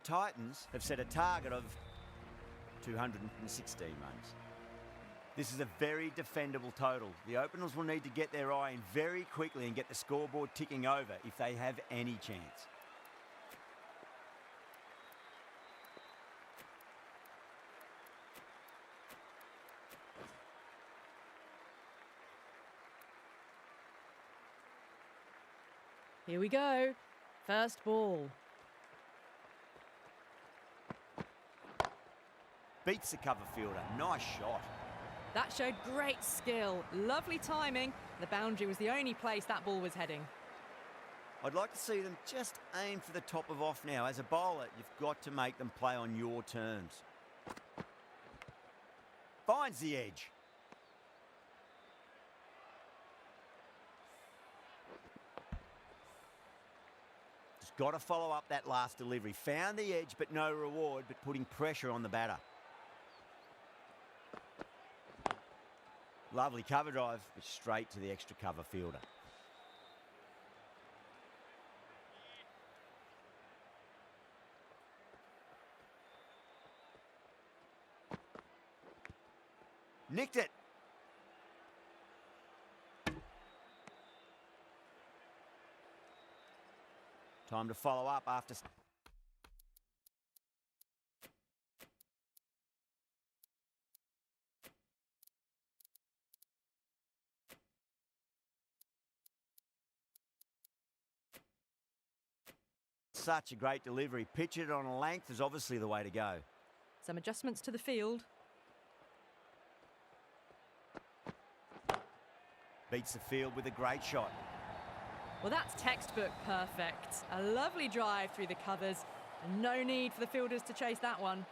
Titans have set a target of 216 runs. This is a very defendable total. The openers will need to get their eye in very quickly and get the scoreboard ticking over if they have any chance. Here we go. First ball. Beats the cover fielder. Nice shot. That showed great skill. Lovely timing. The boundary was the only place that ball was heading. I'd like to see them just aim for the top of off now. As a bowler, you've got to make them play on your terms. Finds the edge. Just got to follow up that last delivery. Found the edge, but no reward, but putting pressure on the batter. Lovely cover drive, but straight to the extra cover fielder. Nicked it. Time to follow up after... Such a great delivery. Pitch it on a length is obviously the way to go. Some adjustments to the field. Beats the field with a great shot. Well, that's textbook perfect. A lovely drive through the covers. And no need for the fielders to chase that one.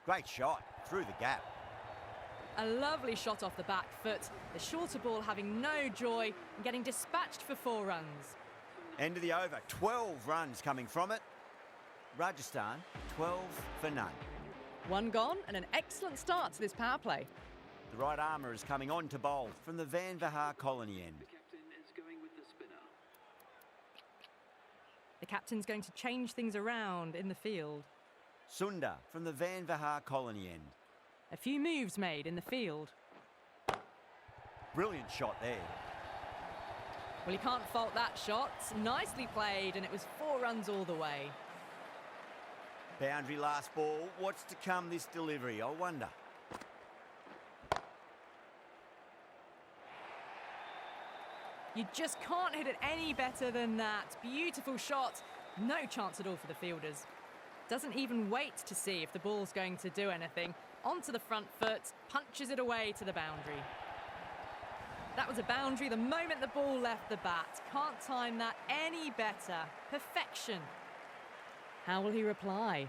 Great shot. Through the gap. A lovely shot off the back foot. The shorter ball having no joy and getting dispatched for 4 runs. End of the over. 12 runs coming from it. Rajasthan, 12 for none. 1 gone and an excellent start to this power play. The right armour is coming on to bowl from the Van Vahar colony end. The captain is going with the spinner. The captain's going to change things around in the field. Sundar from the Van Vahar colony end. A few moves made in the field. Brilliant shot there. Well, you can't fault that shot. Nicely played, and it was 4 runs all the way. Boundary last ball. What's to come this delivery, I wonder? You just can't hit it any better than that. Beautiful shot. No chance at all for the fielders. Doesn't even wait to see if the ball's going to do anything. Onto the front foot, punches it away to the boundary. That was a boundary the moment the ball left the bat. Can't time that any better. Perfection. How will he reply?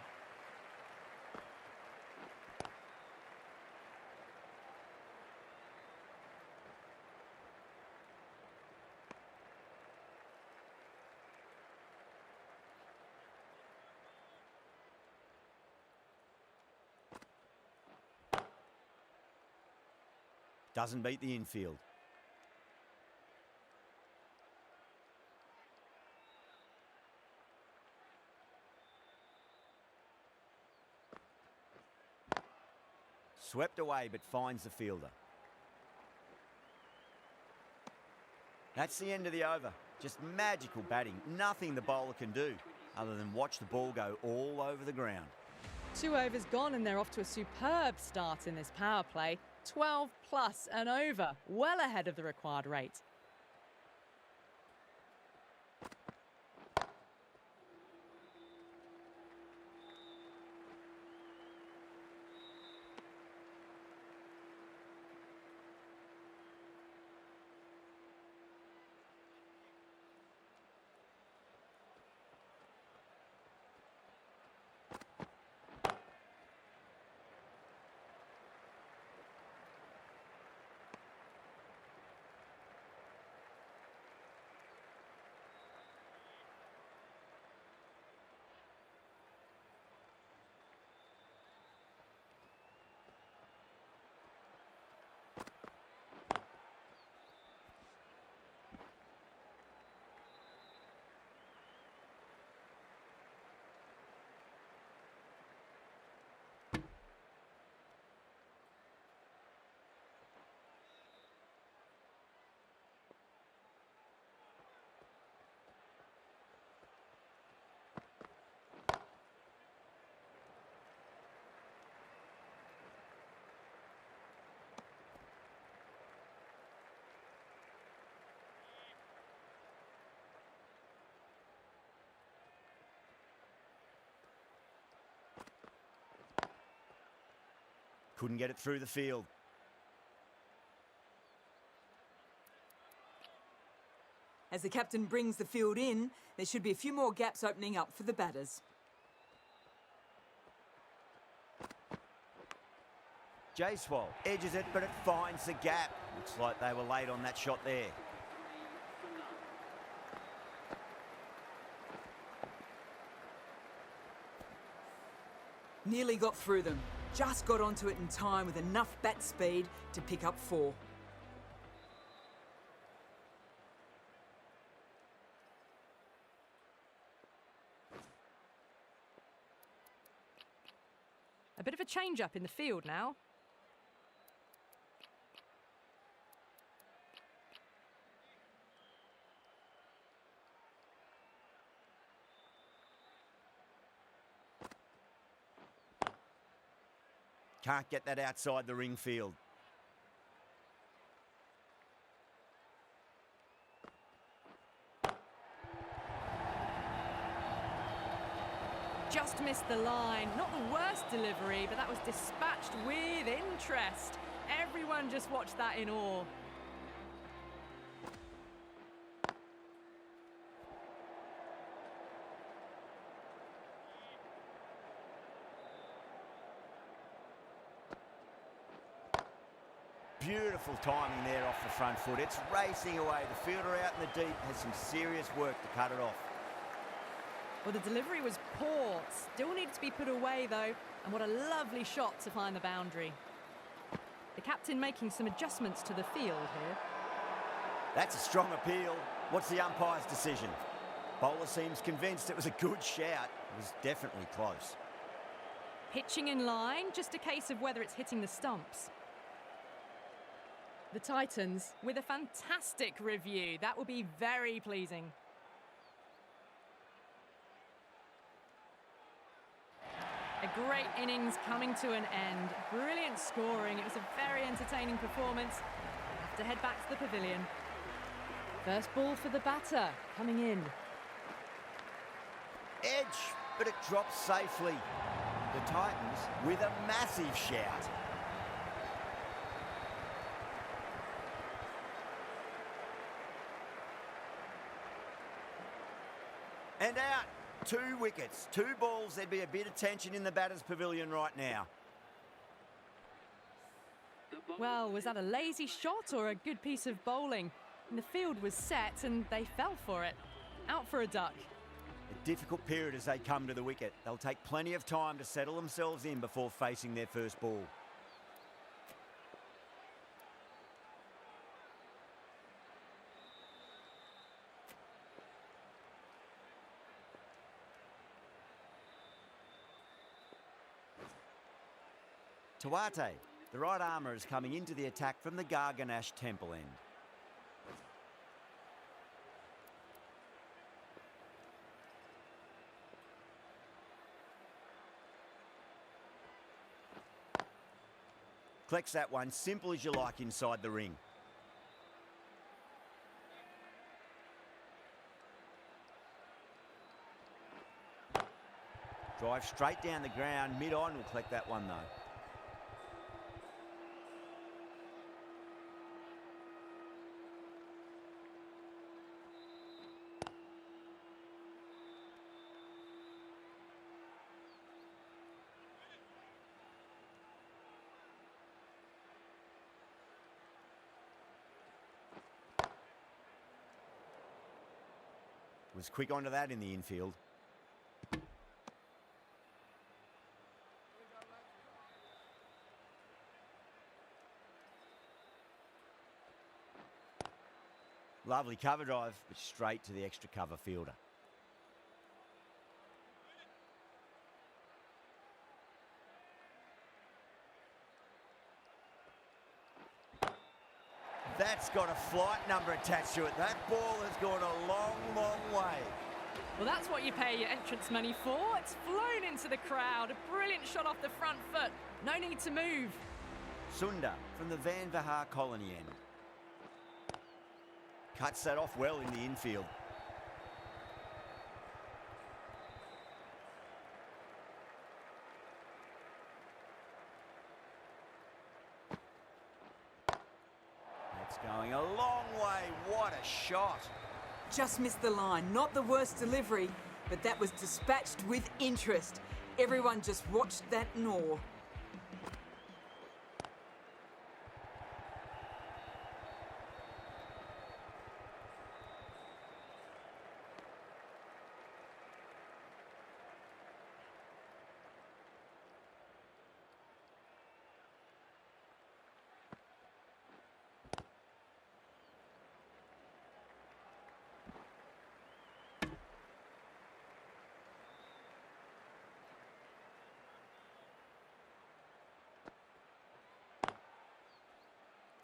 Doesn't beat the infield. Swept away, but finds the fielder. That's the end of the over. Just magical batting. Nothing the bowler can do other than watch the ball go all over the ground. 2 overs gone and they're off to a superb start in this power play. 12 plus and over, well ahead of the required rate. Couldn't get it through the field. As the captain brings the field in, there should be a few more gaps opening up for the batters. Jaiswal edges it, but it finds the gap. Looks like they were late on that shot there. Nearly got through them. Just got onto it in time with enough bat speed to pick up 4. A bit of a change-up in the field now. Can't get that outside the ring field. Just missed the line. Not the worst delivery, but that was dispatched with interest. Everyone just watched that in awe. Beautiful timing there off the front foot. It's racing away. The fielder out in the deep has some serious work to cut it off. Well, the delivery was poor. Still needed to be put away, though. And what a lovely shot to find the boundary. The captain making some adjustments to the field here. That's a strong appeal. What's the umpire's decision? Bowler seems convinced it was a good shout. It was definitely close. Pitching in line, just a case of whether it's hitting the stumps. The Titans with a fantastic review. That will be very pleasing. A great innings coming to an end. Brilliant scoring. It was a very entertaining performance. Have to head back to the pavilion. First ball for the batter coming in. Edge, but it drops safely. The Titans with a massive shout. And out. 2 wickets, 2 balls. There'd be a bit of tension in the batter's pavilion right now. Well, was that a lazy shot or a good piece of bowling? And the field was set and they fell for it. Out for a duck. A difficult period as they come to the wicket. They'll take plenty of time to settle themselves in before facing their first ball. Tawate, the right armour, is coming into the attack from the Garganash Temple end. Collects that one, simple as you like, inside the ring. Drive straight down the ground, mid-on, will collect that one though. Was quick onto that in the infield. Lovely cover drive, but straight to the extra cover fielder. That's got a flight number attached to it. That ball has gone a long, long way. Well, that's what you pay your entrance money for. It's flown into the crowd. A brilliant shot off the front foot. No need to move. Sundar from the Van Vahar colony end. Cuts that off well in the infield. shot. Just missed the line. Not the worst delivery, but that was dispatched with interest. Everyone just watched that in awe.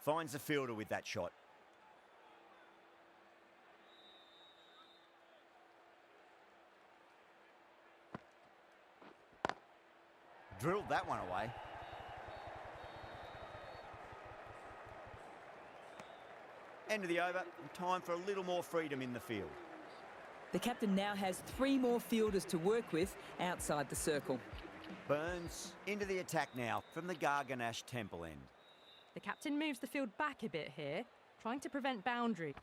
Finds the fielder with that shot. Drilled that one away. End of the over, and time for a little more freedom in the field. The captain now has 3 more fielders to work with outside the circle. Burns into the attack now from the Garganash Temple end. The captain moves the field back a bit here, trying to prevent boundary.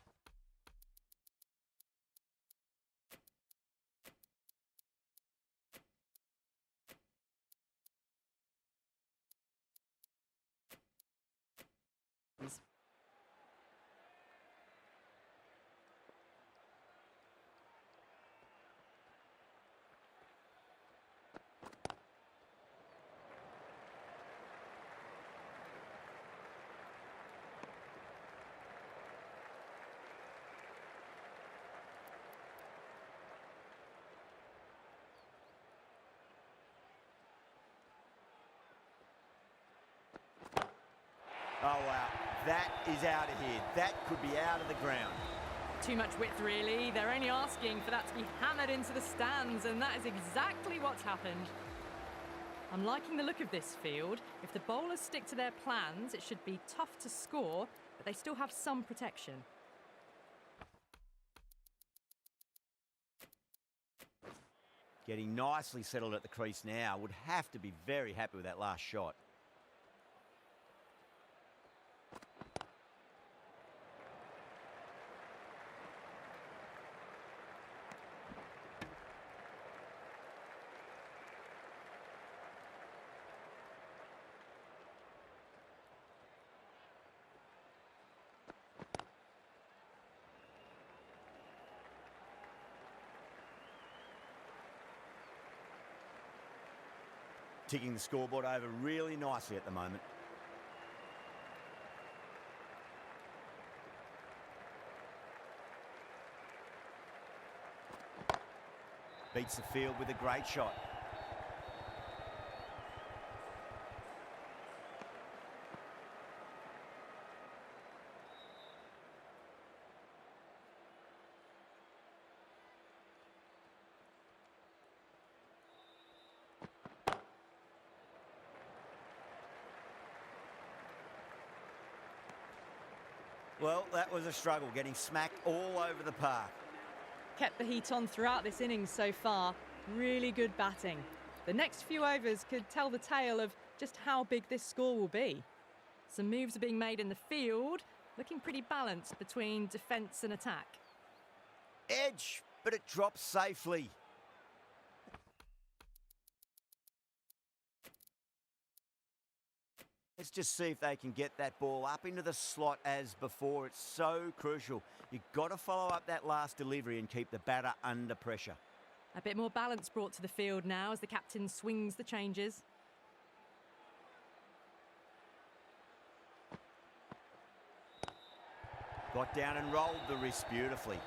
Oh, wow. That is out of here. That could be out of the ground. Too much width, really. They're only asking for that to be hammered into the stands, and that is exactly what's happened. I'm liking the look of this field. If the bowlers stick to their plans, it should be tough to score, but they still have some protection. Getting nicely settled at the crease now. Would have to be very happy with that last shot. Ticking the scoreboard over really nicely at the moment. Beats the field with a great shot. Well, that was a struggle, getting smacked all over the park. Kept the heat on throughout this innings so far. Really good batting. The next few overs could tell the tale of just how big this score will be. Some moves are being made in the field, looking pretty balanced between defence and attack. Edge, but it drops safely. Let's just see if they can get that ball up into the slot as before. It's so crucial. You've got to follow up that last delivery and keep the batter under pressure. A bit more balance brought to the field now as the captain swings the changes. Got down and rolled the wrist beautifully.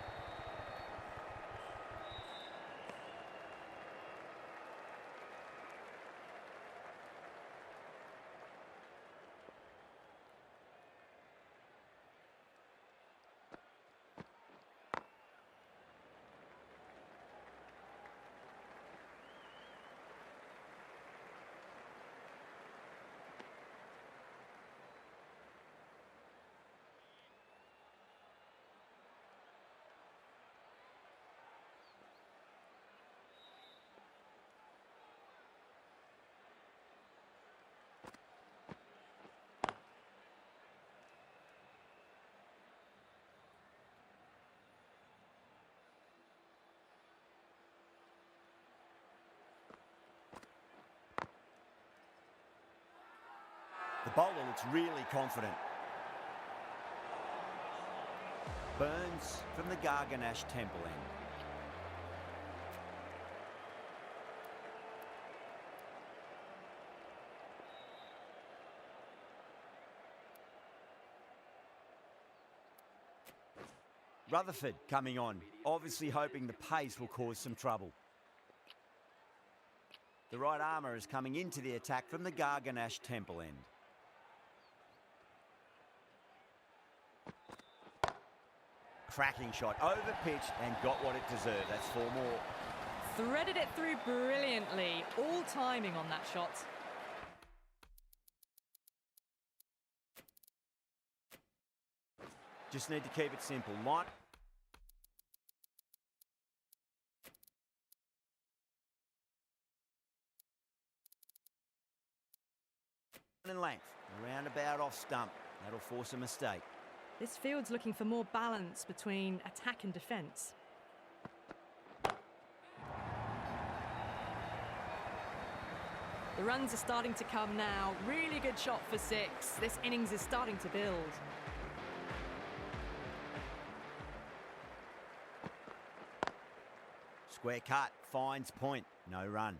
The bowler looks really confident. Burns from the Garganash Temple end. Rutherford coming on, obviously hoping the pace will cause some trouble. The right armour is coming into the attack from the Garganash Temple end. Cracking shot, over pitch and got what it deserved. That's 4 more. Threaded it through brilliantly. All timing on that shot. Just need to keep it simple. Light. In length, around about off stump. That'll force a mistake. This field's looking for more balance between attack and defence. The runs are starting to come now. Really good shot for 6. This innings is starting to build. Square cut, finds point, no run.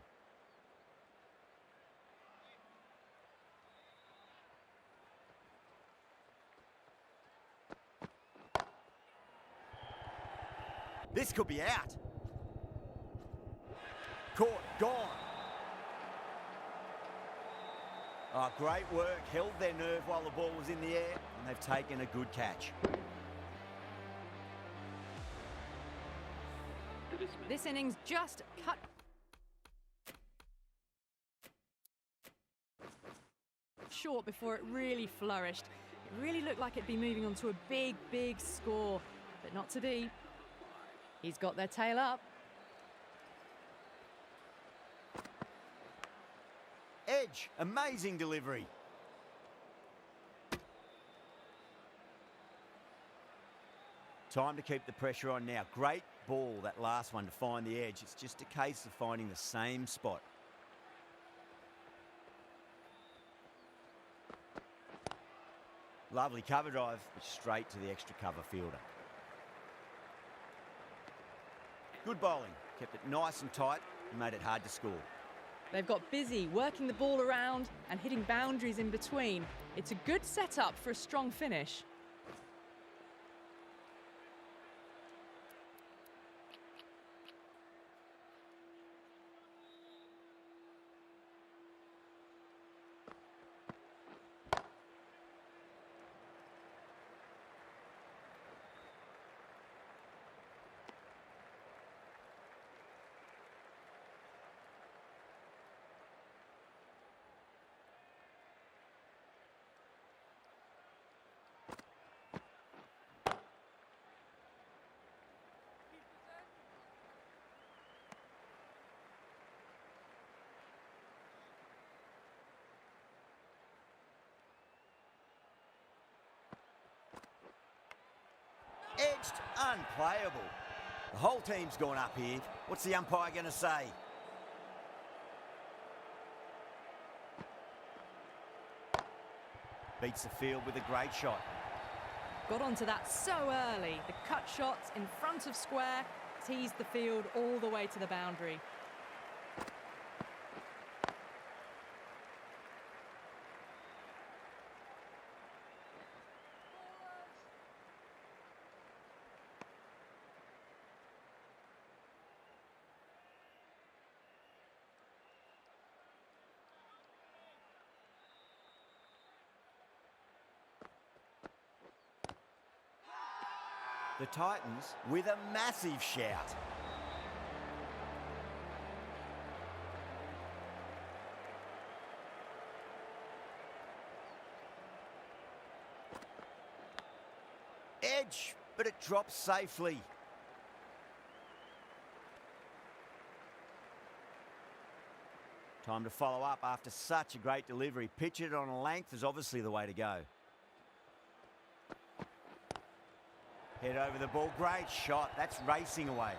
This could be out. Caught, gone. Oh, great work. Held their nerve while the ball was in the air, and they've taken a good catch. This innings just cut. Short before it really flourished. It really looked like it'd be moving on to a big, big score, but not to be. He's got their tail up. Edge, amazing delivery. Time to keep the pressure on now. Great ball, that last one, to find the edge. It's just a case of finding the same spot. Lovely cover drive, but straight to the extra cover fielder. Good bowling, kept it nice and tight and made it hard to score. They've got busy working the ball around and hitting boundaries in between. It's a good setup for a strong finish. Edged, unplayable. The whole team's gone up here. What's the umpire going to say? Beats the field with a great shot. Got onto that so early. The cut shot in front of square teased the field all the way to the boundary. The Titans with a massive shout. Edge, but it drops safely. Time to follow up after such a great delivery. Pitch it on a length is obviously the way to go. Head over the ball, great shot. That's racing away.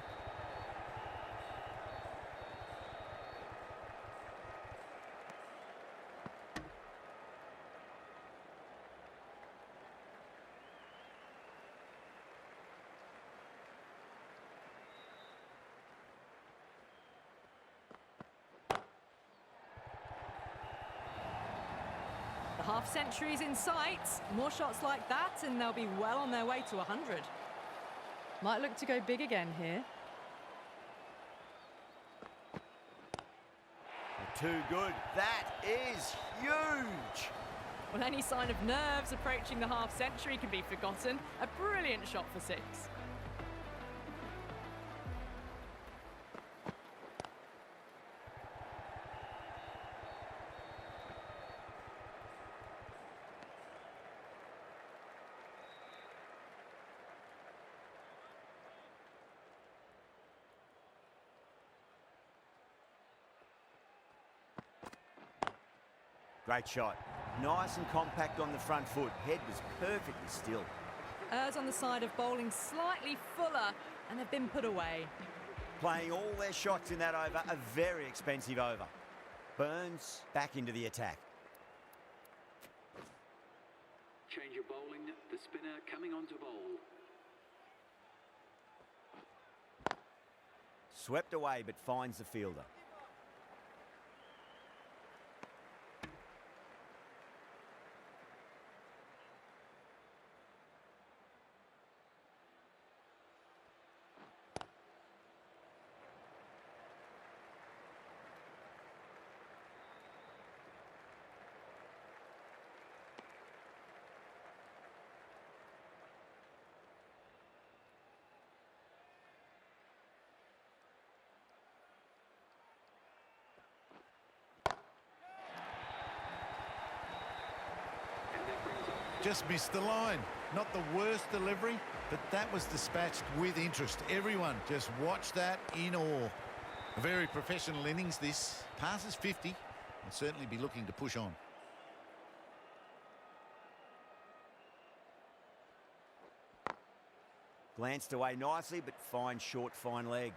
Half-century's in sight. More shots like that and they'll be well on their way to 100. Might look to go big again here. Too good. That is huge. Well, any sign of nerves approaching the half-century can be forgotten. A brilliant shot for 6. Great shot. Nice and compact on the front foot. Head was perfectly still. Errs on the side of bowling slightly fuller, and they've been put away. Playing all their shots in that over, a very expensive over. Burns back into the attack. Change of bowling. The spinner coming on to bowl. Swept away but finds the fielder. Just missed the line. Not the worst delivery, but that was dispatched with interest. Everyone just watched that in awe. A very professional innings this. Passes 50 and certainly be looking to push on. Glanced away nicely but fine short, fine leg.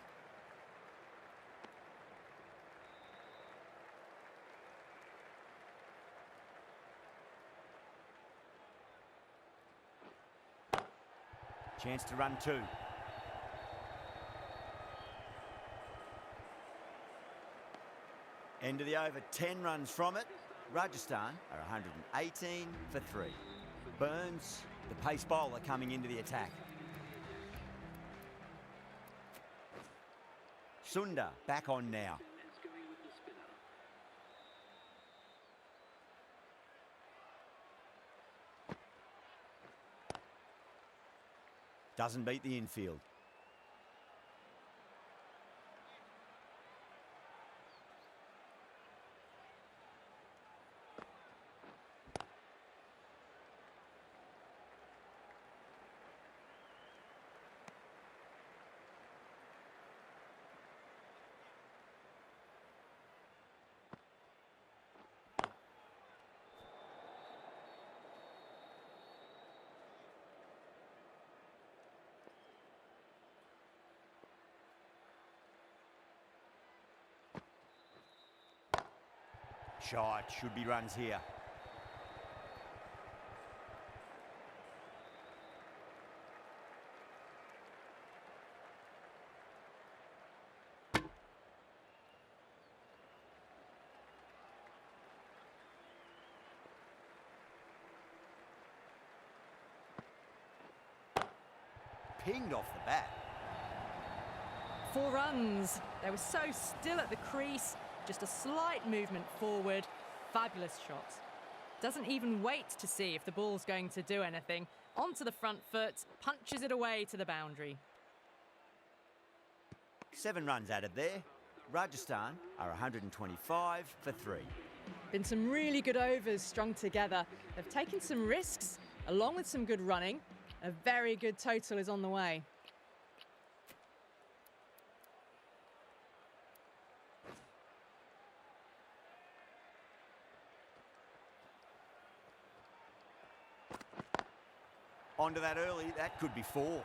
Chance to run 2. End of the over, 10 runs from it. Rajasthan are 118 for 3. Burns, the pace bowler, coming into the attack. Sundar back on now. Is going with the spinner. Doesn't beat the infield. Shot, should be runs here. Pinged off the bat. 4 runs. They were so still at the crease. Just a slight movement forward. Fabulous shot. Doesn't even wait to see if the ball's going to do anything. Onto the front foot, punches it away to the boundary. 7 runs added there. Rajasthan are 125 for 3. Been some really good overs strung together. They've taken some risks, along with some good running. A very good total is on the way. Onto that early, that could be 4.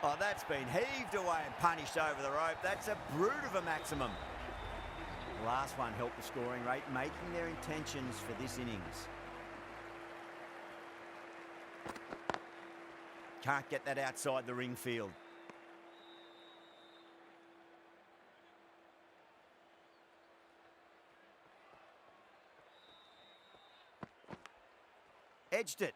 Oh, that's been heaved away and punished over the rope. That's a brute of a maximum. The last one helped the scoring rate, making their intentions for this innings. Can't get that outside the ring field. Edged it.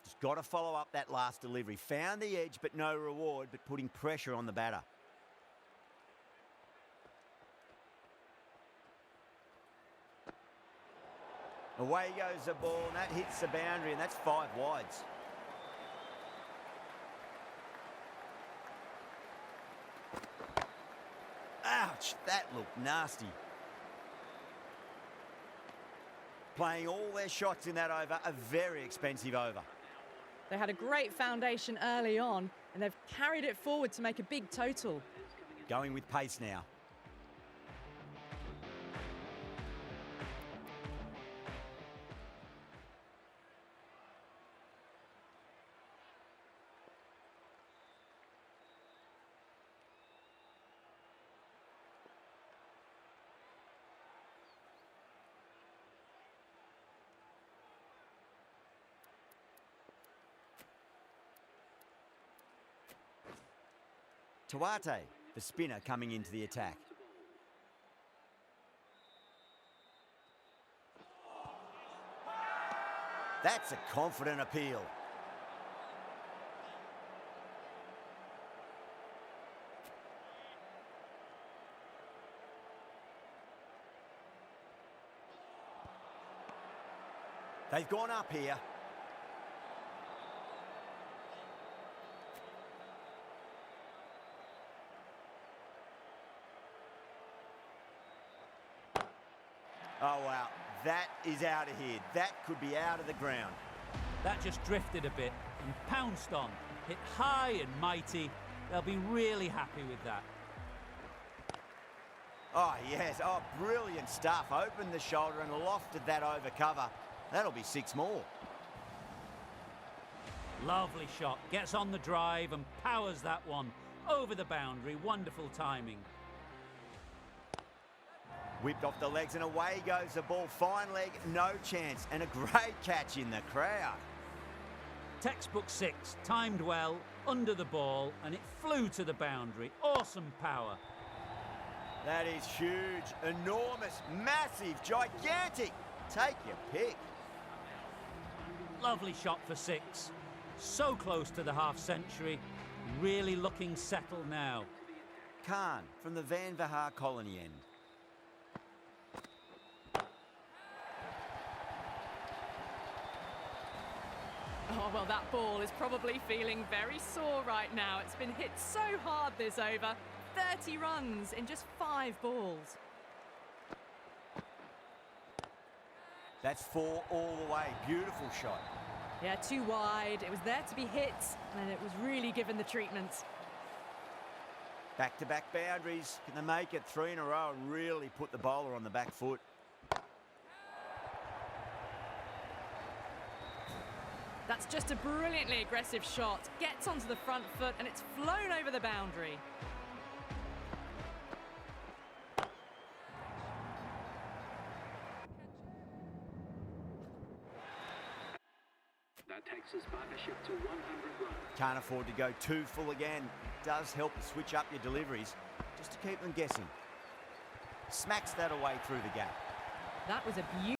Just got to follow up that last delivery. Found the edge, but no reward, but putting pressure on the batter. Away goes the ball, and that hits the boundary, and that's 5 wides. Ouch, that looked nasty. Playing all their shots in that over, a very expensive over. They had a great foundation early on, and they've carried it forward to make a big total. Going with pace now. Tuate, the spinner, coming into the attack. That's a confident appeal. They've gone up here. Oh, wow. That is out of here. That could be out of the ground. That just drifted a bit and pounced on. Hit high and mighty. They'll be really happy with that. Oh, yes. Oh, brilliant stuff. Opened the shoulder and lofted that over cover. That'll be 6 more. Lovely shot. Gets on the drive and powers that one over the boundary. Wonderful timing. Whipped off the legs and away goes the ball. Fine leg, no chance. And a great catch in the crowd. Textbook 6, timed well, under the ball, and it flew to the boundary. Awesome power. That is huge, enormous, massive, gigantic. Take your pick. Lovely shot for 6. So close to the half-century. Really looking settled now. Khan from the Van Vahar colony end. Oh, well, that ball is probably feeling very sore right now. It's been hit so hard this over. 30 runs in just 5 balls. That's 4 all the way. Beautiful shot. Yeah, too wide. It was there to be hit, and it was really given the treatment. Back-to-back boundaries. Can they make it 3 in a row and really put the bowler on the back foot? That's just a brilliantly aggressive shot. Gets onto the front foot, and it's flown over the boundary. That takes his partnership to 100 runs. Can't afford to go too full again. Does help to switch up your deliveries, just to keep them guessing. Smacks that away through the gap. That was a beautiful